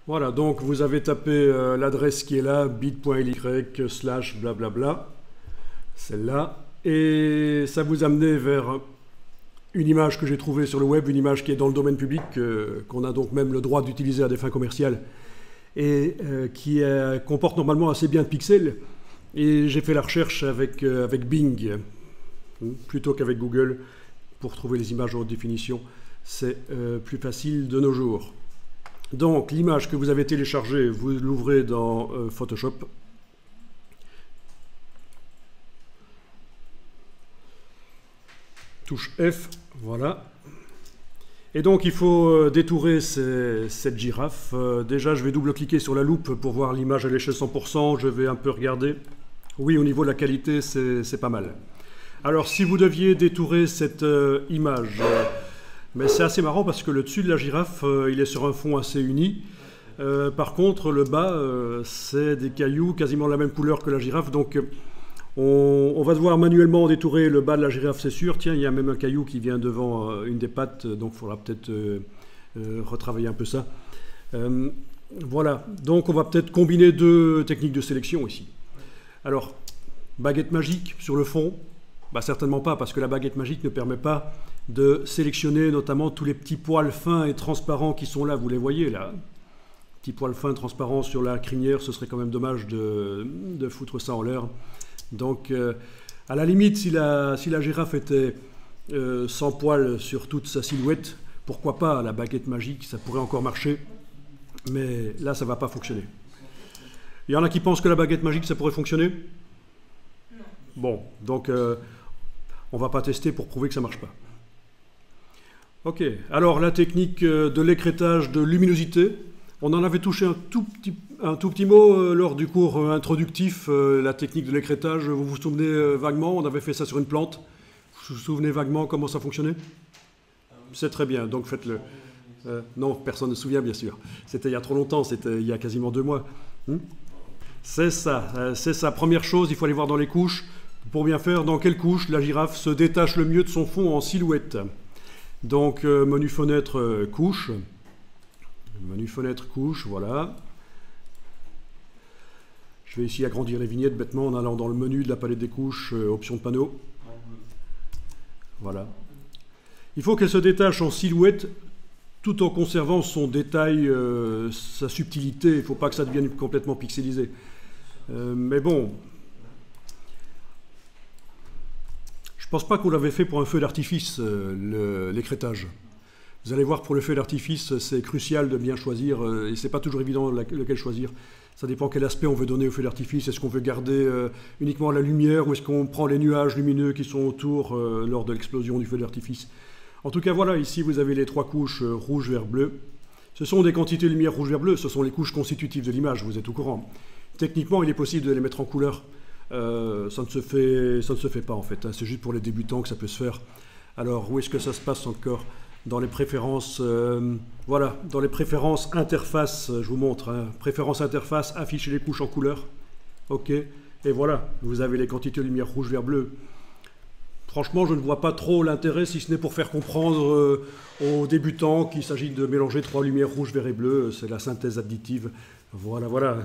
Voilà, donc vous avez tapé l'adresse qui est là, bit.ly / blablabla, celle-là, et ça vous amenait vers une image que j'ai trouvée sur le web, une image qui est dans le domaine public, qu'on a donc même le droit d'utiliser à des fins commerciales, et qui comporte normalement assez bien de pixels. Et j'ai fait la recherche avec Bing, plutôt qu'avec Google, pour trouver les images en haute définition. C'est plus facile de nos jours. Donc l'image que vous avez téléchargée, vous l'ouvrez dans Photoshop. Touche F, voilà. Et donc il faut détourer cette girafe. Déjà je vais double-cliquer sur la loupe pour voir l'image à l'échelle 100%. Je vais un peu regarder. Oui, au niveau de la qualité, c'est pas mal. Alors si vous deviez détourer cette image... mais c'est assez marrant parce que le dessus de la girafe, il est sur un fond assez uni. Par contre, le bas, c'est des cailloux quasiment la même couleur que la girafe. Donc, on va devoir manuellement détourer le bas de la girafe, c'est sûr. Tiens, il y a même un caillou qui vient devant une des pattes. Donc, il faudra peut-être retravailler un peu ça. Voilà. Donc, on va peut-être combiner deux techniques de sélection ici. Alors, baguette magique sur le fond. Bah, certainement pas, parce que la baguette magique ne permet pas de sélectionner notamment tous les petits poils fins et transparents qui sont là, vous les voyez là, petits poils fins transparents sur la crinière, ce serait quand même dommage de foutre ça en l'air. Donc à la limite, si la girafe était sans poils sur toute sa silhouette, pourquoi pas la baguette magique, ça pourrait encore marcher, mais là ça va pas fonctionner. Il y en a qui pensent que la baguette magique ça pourrait fonctionner? Non. Bon, donc on va pas tester pour prouver que ça marche pas. Ok, alors la technique de l'écrêtage de luminosité, on en avait touché un tout petit mot lors du cours introductif, la technique de l'écrêtage, vous vous souvenez vaguement, on avait fait ça sur une plante, vous vous souvenez vaguement comment ça fonctionnait? C'est très bien, donc faites-le. Non, personne ne se souvient bien sûr, c'était il y a trop longtemps, c'était il y a quasiment 2 mois. C'est ça, première chose, il faut aller voir dans les couches, pour bien faire, dans quelle couche la girafe se détache le mieux de son fond en silhouette. Donc, menu fenêtre couche. Menu fenêtre couche, voilà. Je vais ici agrandir les vignettes bêtement en allant dans le menu de la palette des couches, option de panneau. Voilà. Il faut qu'elle se détache en silhouette tout en conservant son détail, sa subtilité. Il ne faut pas que ça devienne complètement pixelisé. Mais bon... Je ne pense pas qu'on l'avait fait pour un feu d'artifice, l'écrêtage. Vous allez voir, pour le feu d'artifice, c'est crucial de bien choisir, et ce n'est pas toujours évident lequel choisir. Ça dépend quel aspect on veut donner au feu d'artifice. Est-ce qu'on veut garder uniquement la lumière, ou est-ce qu'on prend les nuages lumineux qui sont autour lors de l'explosion du feu d'artifice? En tout cas, voilà, ici vous avez les 3 couches rouge, vert, bleu. Ce sont des quantités de lumière rouge, vert, bleu, ce sont les couches constitutives de l'image, vous êtes au courant. Techniquement, il est possible de les mettre en couleur. Ça ne se fait pas en fait, hein. C'est juste pour les débutants que ça peut se faire. Alors où est-ce que ça se passe encore? Dans les préférences, voilà, dans les préférences interface, je vous montre, hein. Préférences interface, afficher les couches en couleur. Ok, et voilà, vous avez les quantités de lumière rouge, vert, bleu. Franchement, je ne vois pas trop l'intérêt, si ce n'est pour faire comprendre aux débutants qu'il s'agit de mélanger 3 lumières rouge, vert et bleu. C'est la synthèse additive. Voilà, voilà.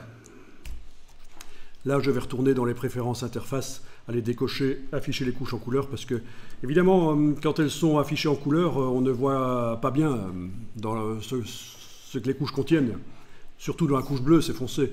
Là, je vais retourner dans les préférences interface, aller décocher, afficher les couches en couleur, parce que, évidemment, quand elles sont affichées en couleur, on ne voit pas bien dans ce que les couches contiennent. Surtout dans la couche bleue, c'est foncé.